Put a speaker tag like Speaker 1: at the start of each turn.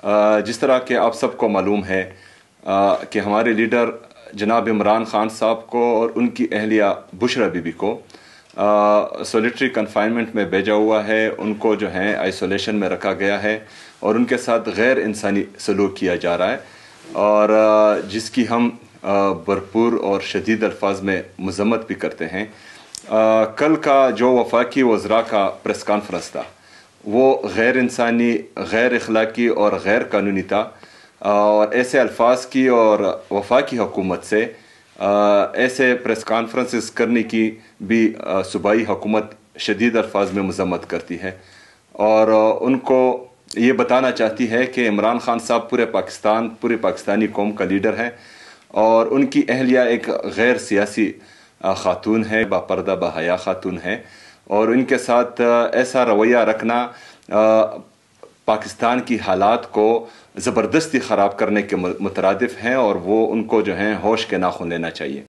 Speaker 1: जिस तरह के आप सबको मालूम है कि हमारे लीडर जनाब इमरान खान साहब को और उनकी अहलिया बुशरा बीबी को सॉलिटरी कन्फाइनमेंट में भेजा हुआ है। उनको जो है आइसोलेशन में रखा गया है और उनके साथ गैर इंसानी सलूक किया जा रहा है, और जिसकी हम भरपूर और शदीद अल्फाज में मज़म्मत भी करते हैं। कल का जो वफाकी वज़रा का प्रेस कॉन्फ्रेंस था वो गैर इंसानी, गैर अखलाकी और गैर कानूनी था, और ऐसे अल्फाज की और वफाकी हुकूमत से ऐसे प्रेस कॉन्फ्रेंसेस करने की भी सूबाई हुकूमत शदीद अल्फाज में मज़म्मत करती है, और उनको ये बताना चाहती है कि इमरान खान साहब पूरे पाकिस्तानी कौम का लीडर है, और उनकी अहलिया एक गैर सियासी खातून है, बापर्दा बहया खातून है, और इनके साथ ऐसा रवैया रखना पाकिस्तान की हालात को ज़बरदस्ती ख़राब करने के मुतरादिफ हैं, और वो उनको जो है होश के नाखून लेना चाहिए।